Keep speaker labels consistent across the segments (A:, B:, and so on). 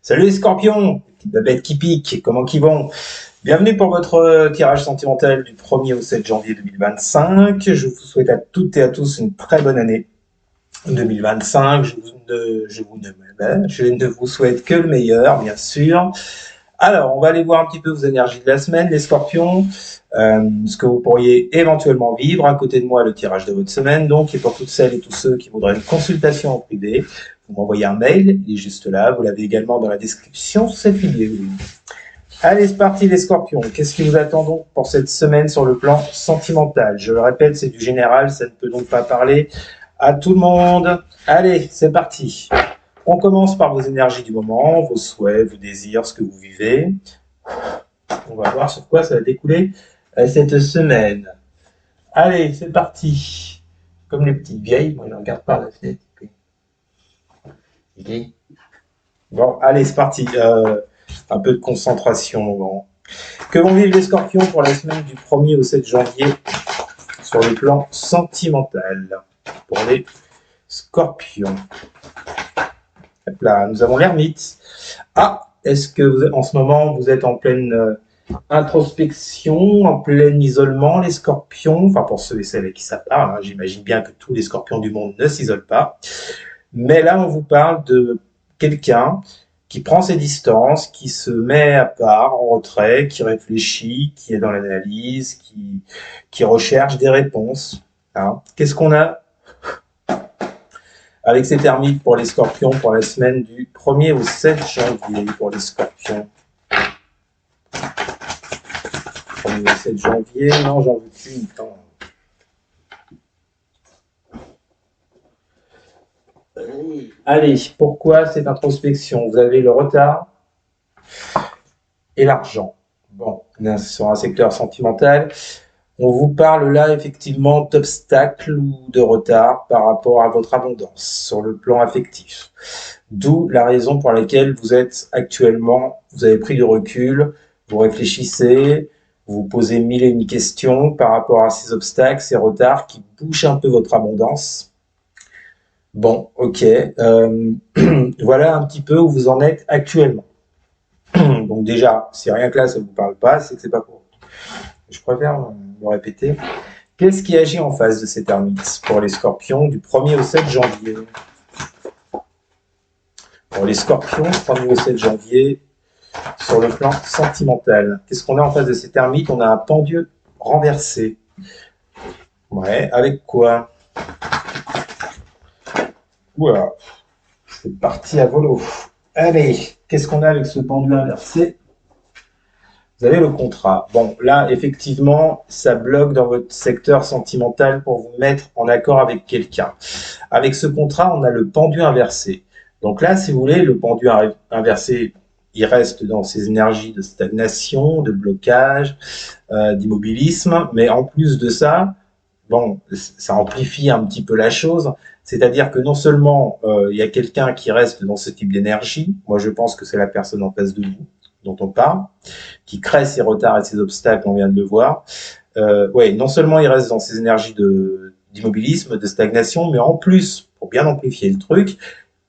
A: Salut les scorpions, petites babettes qui piquent, comment qu'ils vont? Bienvenue pour votre tirage sentimental du 1er au 7 janvier 2025. Je vous souhaite à toutes et à tous une très bonne année 2025. Je ne vous souhaite que le meilleur, bien sûr. Alors, on va aller voir un petit peu vos énergies de la semaine, les scorpions, ce que vous pourriez éventuellement vivre. À côté de moi, le tirage de votre semaine, donc, et pour toutes celles et tous ceux qui voudraient une consultation en privé, vous m'envoyez un mail, il est juste là, vous l'avez également dans la description de cette vidéo. Allez, c'est parti les scorpions. Qu'est-ce qui vous attend donc pour cette semaine sur le plan sentimental? Je le répète, c'est du général, ça ne peut donc pas parler à tout le monde. Allez, c'est parti. On commence par vos énergies du moment, vos souhaits, vos désirs, ce que vous vivez. On va voir sur quoi ça va découler cette semaine. Allez, c'est parti. Comme les petites vieilles, moi je ne regarde pas la fenêtre. Okay. Bon, allez, c'est parti. Un peu de concentration. Bon. Que vont vivre les scorpions pour la semaine du 1er au 7 janvier sur le plan sentimental pour les scorpions? Hop là, nous avons l'ermite. Ah, est-ce que vous, en ce moment, vous êtes en pleine introspection, en plein isolement, les scorpions? Enfin, pour ceux et celles à qui ça parle, hein, j'imagine bien que tous les scorpions du monde ne s'isolent pas. Mais là, on vous parle de quelqu'un qui prend ses distances, qui se met à part, en retrait, qui réfléchit, qui est dans l'analyse, qui recherche des réponses. Hein. Qu'est-ce qu'on a avec cet ermite pour les scorpions pour la semaine du 1er au 7 janvier pour les scorpions? 1er au 7 janvier, non, j'en veux plus, attends. Allez, pourquoi cette introspection? Vous avez le retard et l'argent. Bon, sur un secteur sentimental, on vous parle là effectivement d'obstacles ou de retard par rapport à votre abondance sur le plan affectif. D'où la raison pour laquelle vous êtes actuellement, vous avez pris du recul, vous réfléchissez, vous posez mille et une questions par rapport à ces obstacles, ces retards qui bouchent un peu votre abondance. Bon, ok. Voilà un petit peu où vous en êtes actuellement. Donc déjà, si rien que là, ça ne vous parle pas, c'est que c'est pas pour vous. Je préfère le répéter. Qu'est-ce qui agit en face de cet ermite pour les scorpions du 1er au 7 janvier? Pour les scorpions, 1er au 7 janvier, sur le plan sentimental. Qu'est-ce qu'on a en face de cet ermite? On a un pendu renversé. Ouais, avec quoi? Voilà, c'est parti à volo. Allez, qu'est-ce qu'on a avec ce pendu inversé? Vous avez le contrat. Bon, là, effectivement, ça bloque dans votre secteur sentimental pour vous mettre en accord avec quelqu'un. Avec ce contrat, on a le pendu inversé. Donc là, si vous voulez, le pendu inversé, il reste dans ses énergies de stagnation, de blocage, d'immobilisme. Mais en plus de ça, bon, ça amplifie un petit peu la chose. C'est-à-dire que non seulement il y a quelqu'un qui reste dans ce type d'énergie, moi je pense que c'est la personne en face de vous dont on parle, qui crée ces retards et ces obstacles, on vient de le voir. Ouais, non seulement il reste dans ces énergies d'immobilisme, de stagnation, mais en plus, pour bien amplifier le truc,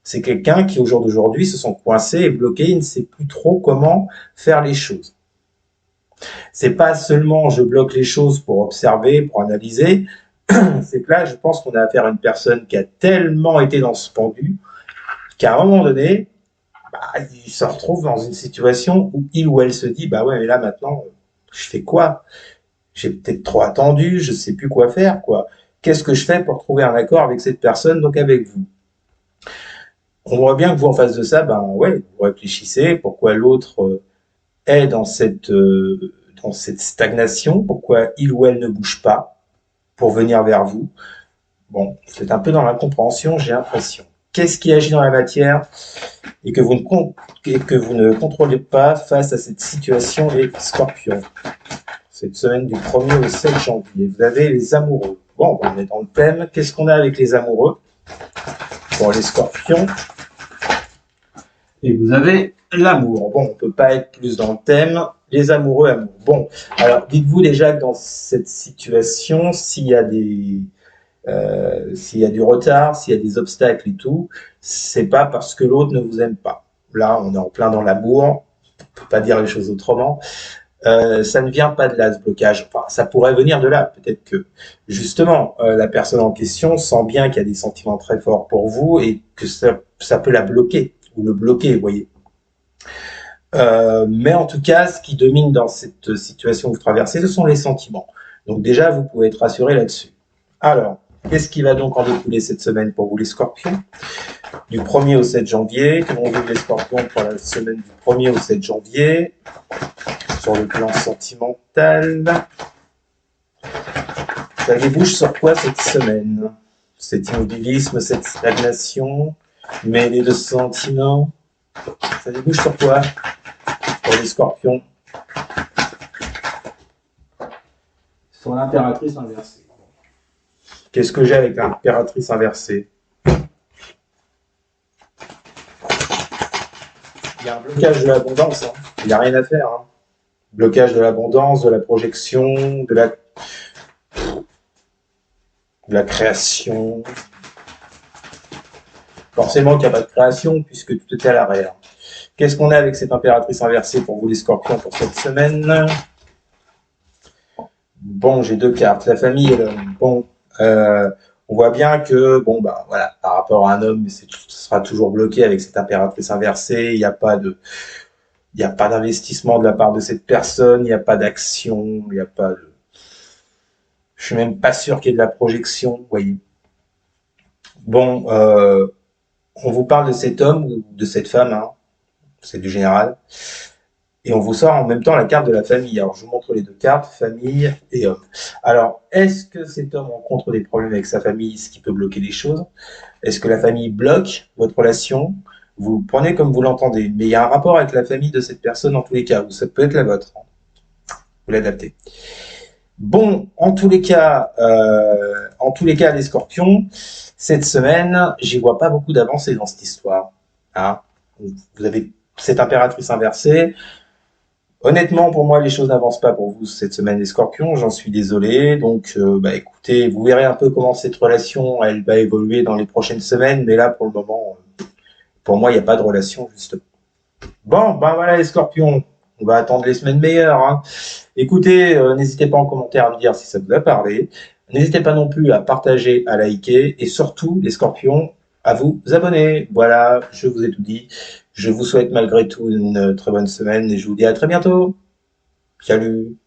A: c'est quelqu'un qui au jour d'aujourd'hui se sent coincé et bloqué, il ne sait plus trop comment faire les choses. C'est pas seulement je bloque les choses pour observer, pour analyser, c'est que là, je pense qu'on a affaire à une personne qui a tellement été dans ce pendu qu'à un moment donné, il se retrouve dans une situation où il ou elle se dit, bah ouais, mais là maintenant, je fais quoi? J'ai peut-être trop attendu, je sais plus quoi faire, quoi. Qu'est-ce que je fais pour trouver un accord avec cette personne, donc avec vous? On voit bien que vous, en face de ça, ben ouais, vous réfléchissez, pourquoi l'autre est dans cette stagnation, pourquoi il ou elle ne bouge pas pour venir vers vous. Bon, c'est un peu dans l'incompréhension, j'ai l'impression. Qu'est-ce qui agit dans la matière et que vous ne contrôlez pas face à cette situation, les scorpions? Cette semaine du 1er au 7 janvier, vous avez les amoureux. Bon, on est dans le thème. Qu'est-ce qu'on a avec les amoureux pour les scorpions? Et vous avez l'amour. Bon, on ne peut pas être plus dans le thème. Les amoureux, amour. Bon, alors dites-vous déjà que dans cette situation, s'il y a du retard, s'il y a des obstacles et tout, c'est pas parce que l'autre ne vous aime pas. là, on est en plein dans l'amour, on peut pas dire les choses autrement. Ça ne vient pas de là, ce blocage. Enfin, ça pourrait venir de là. Peut-être que, justement, la personne en question sent bien qu'il y a des sentiments très forts pour vous et que ça peut la bloquer, ou le bloquer, vous voyez. Mais en tout cas, ce qui domine dans cette situation que vous traversez, ce sont les sentiments. Donc déjà, vous pouvez être rassuré là-dessus. Alors, qu'est-ce qui va donc en découler cette semaine pour vous les scorpions? Du 1er au 7 janvier, comment vivent les scorpions pour la semaine du 1er au 7 janvier, sur le plan sentimental. Ça débouche sur quoi cette semaine? Cet immobilisme, cette stagnation, mêlée de sentiments, ça débouche sur quoi pour les scorpions? Sur l'impératrice inversée. Qu'est-ce que j'ai avec l'impératrice inversée? Il y a un blocage de l'abondance, hein. Il n'y a rien à faire. Hein. Blocage de l'abondance, de la projection, de la création. Forcément qu'il n'y a pas de création puisque tout est à l'arrière. Qu'est-ce qu'on a avec cette impératrice inversée pour vous les scorpions pour cette semaine? Bon, j'ai deux cartes, la famille et l'homme. Bon, on voit bien que, bon, bah voilà, par rapport à un homme, ce sera toujours bloqué avec cette impératrice inversée. Il n'y a pas d'investissement de la part de cette personne, il n'y a pas d'action, il n'y a pas de... Je suis même pas sûr qu'il y ait de la projection, vous voyez. Bon, on vous parle de cet homme ou de cette femme, hein, c'est du général, et on vous sort en même temps la carte de la famille. Alors, je vous montre les deux cartes, famille et homme. Alors, est-ce que cet homme rencontre des problèmes avec sa famille, ce qui peut bloquer des choses? Est-ce que la famille bloque votre relation? Vous le prenez comme vous l'entendez, mais il y a un rapport avec la famille de cette personne en tous les cas, ou ça peut être la vôtre. Vous l'adaptez. Bon, en tous les cas, les scorpions, cette semaine, j'y vois pas beaucoup d'avancées dans cette histoire. Hein, vous avez cette impératrice inversée. Honnêtement, pour moi, les choses n'avancent pas pour vous cette semaine, les scorpions. J'en suis désolé. Donc, écoutez, vous verrez un peu comment cette relation, elle va évoluer dans les prochaines semaines. Mais là, pour le moment, pour moi, il n'y a pas de relation, justement. Bon, voilà, les scorpions. On va attendre les semaines meilleures. Hein. Écoutez, n'hésitez pas en commentaire à me dire si ça vous a parlé. N'hésitez pas non plus à partager, à liker. Et surtout, les scorpions, à vous abonner. Voilà, je vous ai tout dit. Je vous souhaite malgré tout une très bonne semaine et je vous dis à très bientôt. Salut!